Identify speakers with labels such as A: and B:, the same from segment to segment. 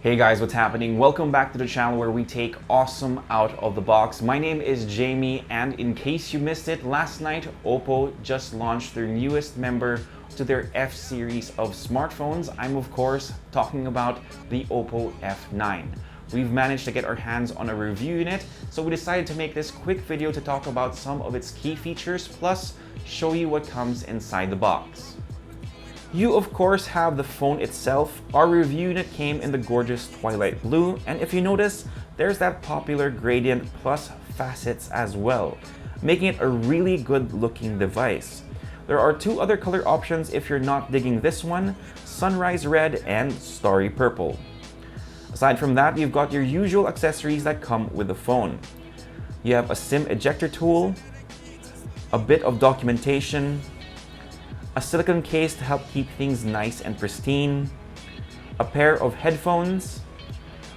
A: Hey guys, what's happening? Welcome back to the channel where we take awesome out of the box. My name is Jamie, and in case you missed it, last night OPPO just launched their newest member to their F series of smartphones. I'm of course talking about the OPPO F9. We've managed to get our hands on a review unit, so we decided to make this quick video to talk about some of its key features, plus show you what comes inside the box. You of course have the phone itself. Our review unit came in the gorgeous twilight blue, and if you notice, there's that popular gradient plus facets as well, making it a really good looking device. There are two other color options if you're not digging this one: sunrise red and starry purple. Aside from that, you've got your usual accessories that come with the phone. You have a SIM ejector tool, a bit of documentation, a silicone case to help keep things nice and pristine, a pair of headphones,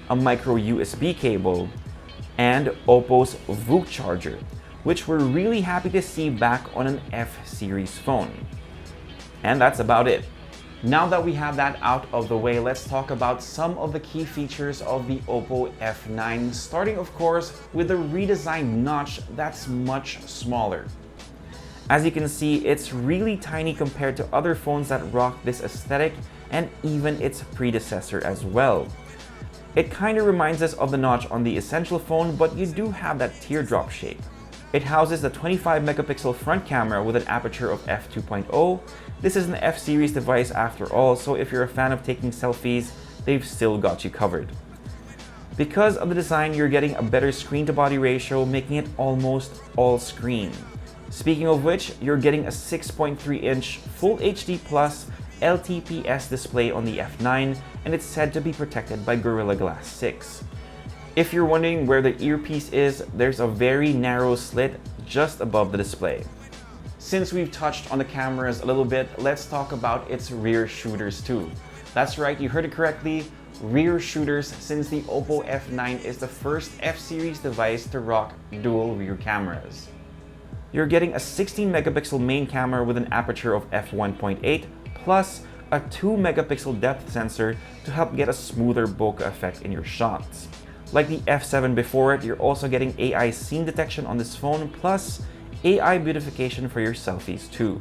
A: a micro USB cable, and OPPO's VOOC charger, which we're really happy to see back on an F series phone. And that's about it. Now that we have that out of the way, let's talk about some of the key features of the OPPO F9, starting of course with the redesigned notch that's much smaller. As you can see, it's really tiny compared to other phones that rock this aesthetic, and even its predecessor as well. It kind of reminds us of the notch on the Essential phone, but you do have that teardrop shape. It houses the 25 megapixel front camera with an aperture of f2.0. This is an F series device after all, so if you're a fan of taking selfies, they've still got you covered. Because of the design, you're getting a better screen to body ratio, making it almost all screen. Speaking of which, you're getting a 6.3-inch Full HD Plus LTPS display on the F9, and it's said to be protected by Gorilla Glass 6. If you're wondering where the earpiece is, there's a very narrow slit just above the display. Since we've touched on the cameras a little bit, let's talk about its rear shooters too. That's right, you heard it correctly, rear shooters, since the OPPO F9 is the first F series device to rock dual rear cameras. You're getting a 16 megapixel main camera with an aperture of f1.8 plus a 2 megapixel depth sensor to help get a smoother bokeh effect in your shots. Like the F7 before it, you're also getting AI scene detection on this phone plus AI beautification for your selfies too.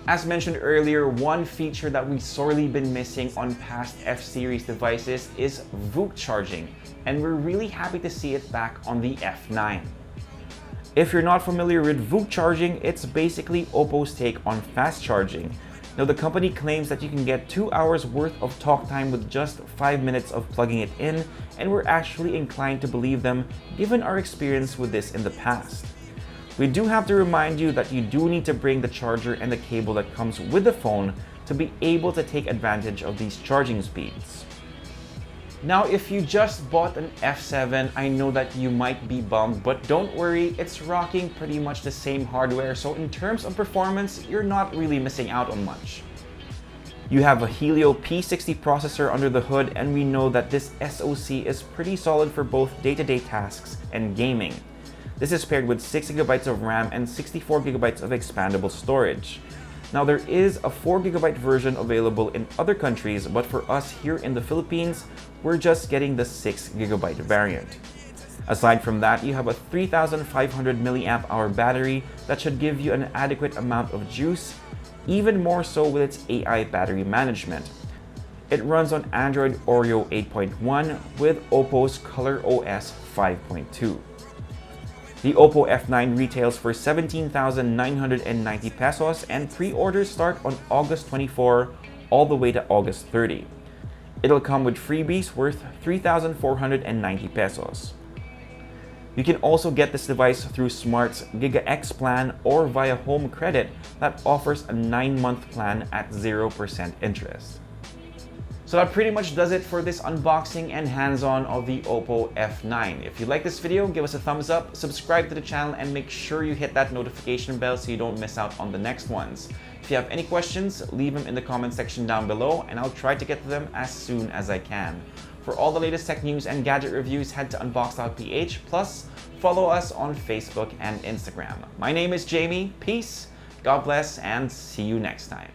A: As mentioned earlier, one feature that we've sorely been missing on past F series devices is VOOC charging, and we're really happy to see it back on the F9. If you're not familiar with VOOC charging, it's basically OPPO's take on fast charging. Now, the company claims that you can get 2 hours worth of talk time with just 5 minutes of plugging it in, and we're actually inclined to believe them given our experience with this in the past. We do have to remind you that you do need to bring the charger and the cable that comes with the phone to be able to take advantage of these charging speeds. Now, if you just bought an F7, I know that you might be bummed, but don't worry, it's rocking pretty much the same hardware, so in terms of performance, you're not really missing out on much. You have a Helio P60 processor under the hood, and we know that this SoC is pretty solid for both day-to-day tasks and gaming. This is paired with 6GB of RAM and 64GB of expandable storage. Now, there is a 4GB version available in other countries, but for us here in the Philippines, we're just getting the 6GB variant. Aside from that, you have a 3500 mAh battery that should give you an adequate amount of juice, even more so with its AI battery management. It runs on Android Oreo 8.1 with OPPO's ColorOS 5.2. The OPPO F9 retails for 17,990 pesos, and pre-orders start on August 24 all the way to August 30. It'll come with freebies worth 3,490 pesos. You can also get this device through Smart's GigaX plan or via Home Credit that offers a 9-month plan at 0% interest. So that pretty much does it for this unboxing and hands-on of the OPPO F9. If you like this video, give us a thumbs up, subscribe to the channel, and make sure you hit that notification bell so you don't miss out on the next ones. If you have any questions, leave them in the comment section down below, and I'll try to get to them as soon as I can. For all the latest tech news and gadget reviews, head to unbox.ph, plus follow us on Facebook and Instagram. My name is Jamie, peace, God bless, and see you next time.